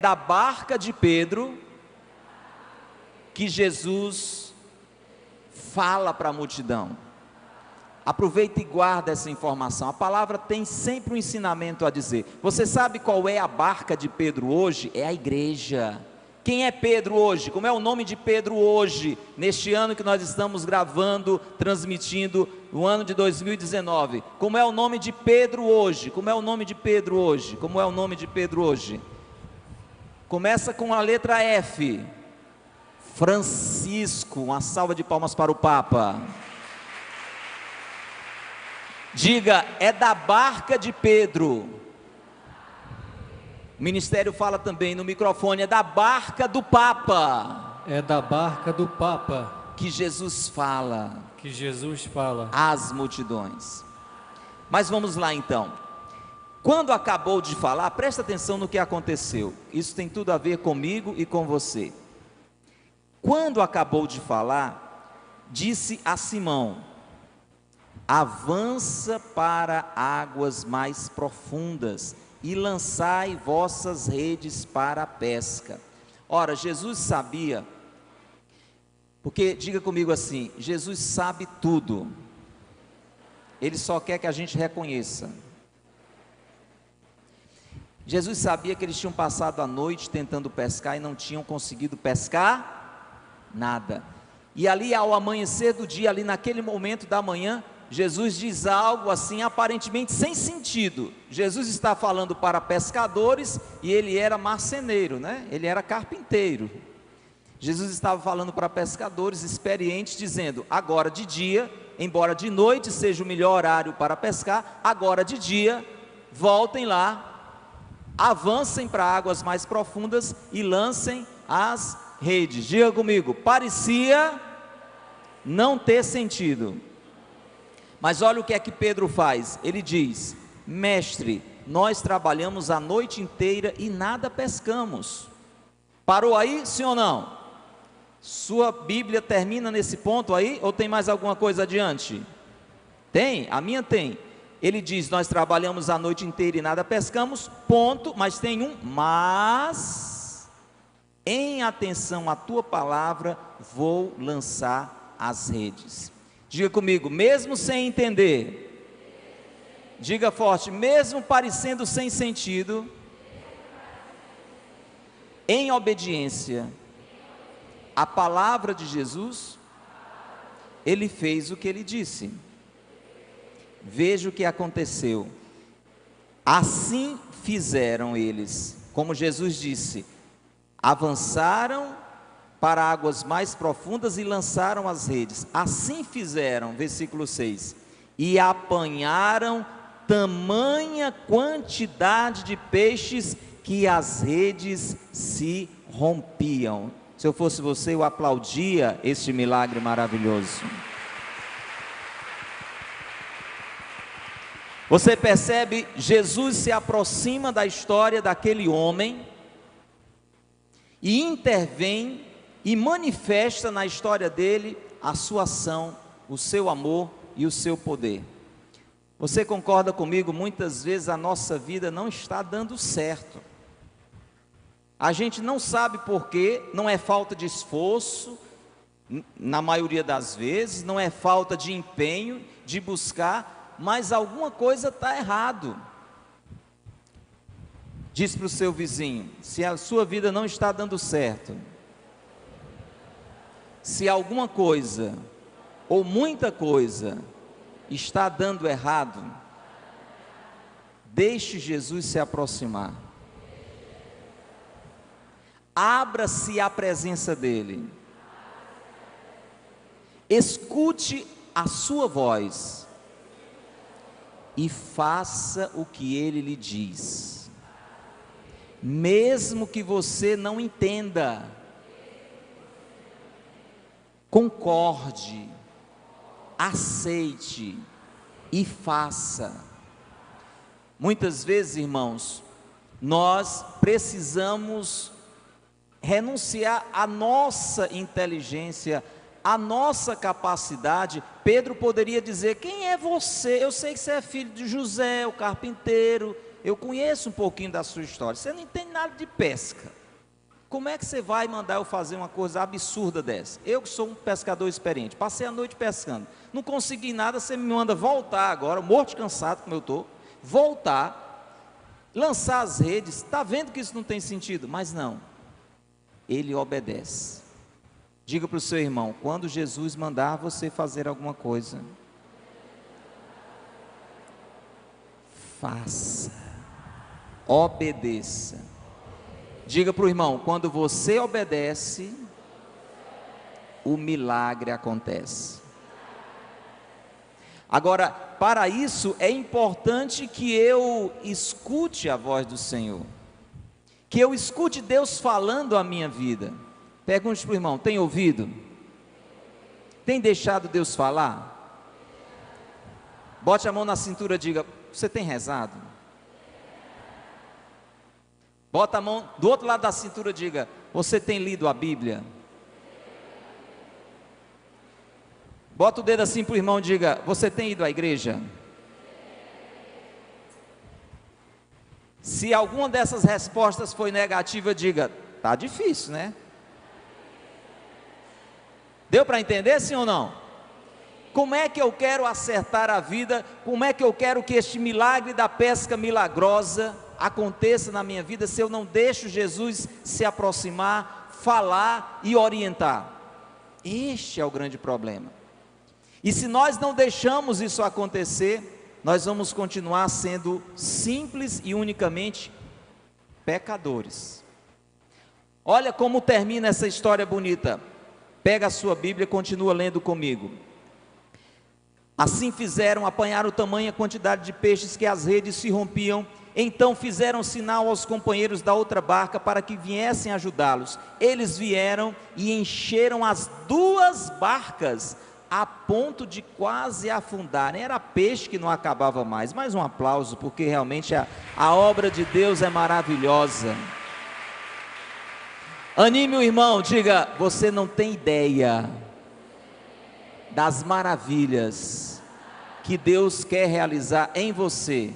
da barca de Pedro que Jesus fala para a multidão. Aproveita e guarda essa informação. A palavra tem sempre um ensinamento a dizer. Você sabe qual é a barca de Pedro hoje? É a igreja. Quem é Pedro hoje? Como é o nome de Pedro hoje, neste ano que nós estamos gravando, transmitindo, o ano de 2019? Como é o nome de Pedro hoje? Como é o nome de Pedro hoje? Como é o nome de Pedro hoje? Começa com a letra F. Francisco. Uma salva de palmas para o Papa. Diga, é da barca de Pedro. O ministério fala também no microfone, é da barca do Papa. É da barca do Papa que Jesus fala. Que Jesus fala às multidões. Mas vamos lá então. Quando acabou de falar, presta atenção no que aconteceu. Isso tem tudo a ver comigo e com você. Quando acabou de falar, disse a Simão: avança para águas mais profundas e lançai vossas redes para a pesca. Ora, Jesus sabia, porque diga comigo assim, Jesus sabe tudo, Ele só quer que a gente reconheça. Jesus sabia que eles tinham passado a noite tentando pescar e não tinham conseguido pescar nada. E ali ao amanhecer do dia, ali naquele momento da manhã, Jesus diz algo assim aparentemente sem sentido. Jesus está falando para pescadores e ele era marceneiro, né? Ele era carpinteiro. Jesus estava falando para pescadores experientes, dizendo: agora de dia, embora de noite seja o melhor horário para pescar, agora de dia, voltem lá, avancem para águas mais profundas e lancem as redes. Diga comigo, parecia não ter sentido. Mas olha o que é que Pedro faz. Ele diz: mestre, nós trabalhamos a noite inteira e nada pescamos. Parou aí, sim ou não? Sua Bíblia termina nesse ponto aí, ou tem mais alguma coisa adiante? Tem? A minha tem. Ele diz: nós trabalhamos a noite inteira e nada pescamos, ponto, mas tem um mas, em atenção à tua palavra, vou lançar as redes. Diga comigo, mesmo sem entender, diga forte, mesmo parecendo sem sentido, em obediência à palavra de Jesus, ele fez o que ele disse. Veja o que aconteceu. Assim fizeram eles, como Jesus disse, avançaram para águas mais profundas e lançaram as redes. Assim fizeram, versículo 6, e apanharam tamanha quantidade de peixes que as redes se rompiam. Se eu fosse você, eu aplaudia este milagre maravilhoso. Você percebe, Jesus se aproxima da história daquele homem e intervém e manifesta na história dele a sua ação, o seu amor e o seu poder. Você concorda comigo? Muitas vezes a nossa vida não está dando certo. A gente não sabe porquê, não é falta de esforço, na maioria das vezes, não é falta de empenho, de buscar, mas alguma coisa está errado. Diz para o seu vizinho, se a sua vida não está dando certo, se alguma coisa, ou muita coisa, está dando errado, deixe Jesus se aproximar. Abra-se à presença dEle. Escute a sua voz e faça o que Ele lhe diz. Mesmo que você não entenda, concorde, aceite e faça. Muitas vezes, irmãos, nós precisamos renunciar à nossa inteligência, à nossa capacidade. Pedro poderia dizer: quem é você? Eu sei que você é filho de José, o carpinteiro, eu conheço um pouquinho da sua história, você não entende nada de pesca. Como é que você vai mandar eu fazer uma coisa absurda dessa? Eu que sou um pescador experiente, passei a noite pescando, não consegui nada, você me manda voltar agora, morto de cansado como eu estou, voltar, lançar as redes, está vendo que isso não tem sentido? Mas não, ele obedece. Diga para o seu irmão, quando Jesus mandar você fazer alguma coisa, faça, obedeça. Diga para o irmão, quando você obedece, o milagre acontece. Agora, para isso é importante que eu escute a voz do Senhor, que eu escute Deus falando a minha vida. Pergunte para o irmão, tem ouvido? Tem deixado Deus falar? Bote a mão na cintura e diga, você tem rezado? Bota a mão do outro lado da cintura e diga, você tem lido a Bíblia? Bota o dedo assim para o irmão e diga, você tem ido à igreja? Se alguma dessas respostas foi negativa, diga, tá difícil, né? Deu para entender, sim ou não? Como é que eu quero acertar a vida? Como é que eu quero que este milagre da pesca milagrosa aconteça na minha vida, se eu não deixo Jesus se aproximar, falar e orientar? Este é o grande problema. E se nós não deixamos isso acontecer, nós vamos continuar sendo simples e unicamente pecadores. Olha como termina essa história bonita. Pega a sua Bíblia e continua lendo comigo. Assim fizeram, apanharam tamanha quantidade de peixes que as redes se rompiam. Então fizeram sinal aos companheiros da outra barca para que viessem ajudá-los. Eles vieram e encheram as duas barcas a ponto de quase afundarem. Era peixe que não acabava mais. Mais um aplauso, porque realmente a obra de Deus é maravilhosa. Anime o irmão, diga, você não tem ideia das maravilhas que Deus quer realizar em você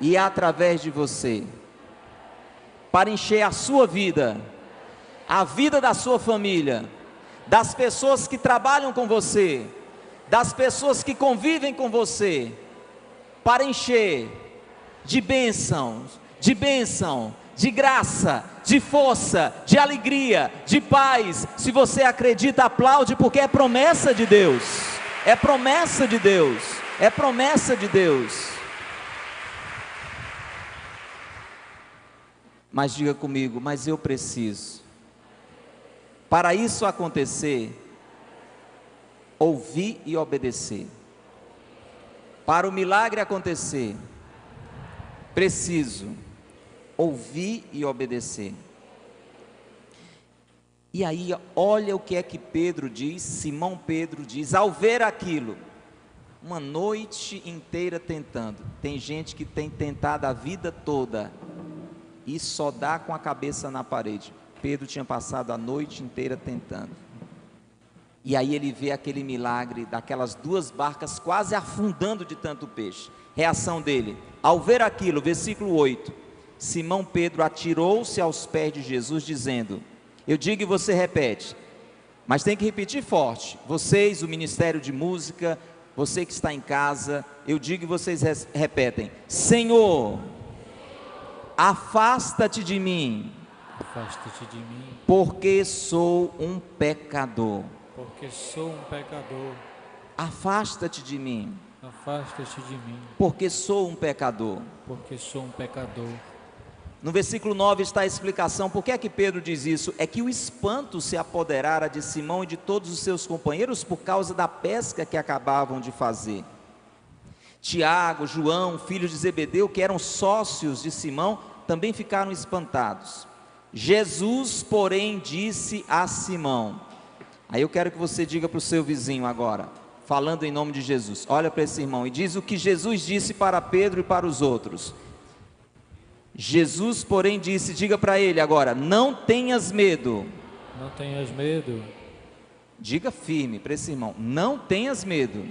e através de você, para encher a sua vida, a vida da sua família, das pessoas que trabalham com você, das pessoas que convivem com você, para encher de bênção, de graça, de força, de alegria, de paz. Se você acredita, aplaude, porque é promessa de Deus, é promessa de Deus, é promessa de Deus. Mas diga comigo, mas eu preciso, para isso acontecer, ouvir e obedecer. Para o milagre acontecer, preciso ouvir e obedecer. E aí, olha o que é que Pedro diz, Simão Pedro diz, ao ver aquilo, uma noite inteira tentando. Tem gente que tem tentado a vida toda e só dá com a cabeça na parede. Pedro tinha passado a noite inteira tentando. E aí ele vê aquele milagre daquelas duas barcas quase afundando de tanto peixe. Reação dele, ao ver aquilo, versículo 8, Simão Pedro atirou-se aos pés de Jesus dizendo, eu digo e você repete, mas tem que repetir forte, vocês, o ministério de música, você que está em casa, eu digo e vocês repetem, Senhor, afasta-te de mim, porque sou um pecador. Porque sou um pecador. Afasta-te de mim. Afasta-te de mim. Porque sou um pecador. Porque sou um pecador. No versículo 9 está a explicação, por que é que Pedro diz isso? É que o espanto se apoderara de Simão e de todos os seus companheiros por causa da pesca que acabavam de fazer. Tiago, João, filhos de Zebedeu, que eram sócios de Simão, também ficaram espantados. Jesus, porém, disse a Simão, aí eu quero que você diga para o seu vizinho agora, falando em nome de Jesus, olha para esse irmão e diz o que Jesus disse para Pedro e para os outros. Jesus, porém, disse, diga para ele agora, não tenhas medo. Não tenhas medo. Diga firme para esse irmão, não tenhas medo.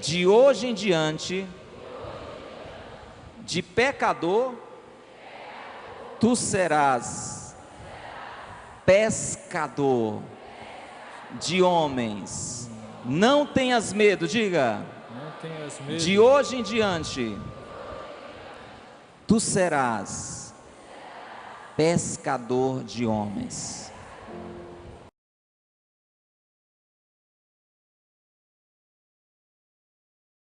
De hoje em diante, de pecador, tu serás pescador de homens. Não tenhas medo, diga. Não tenhas medo. De hoje em diante, tu serás pescador de homens.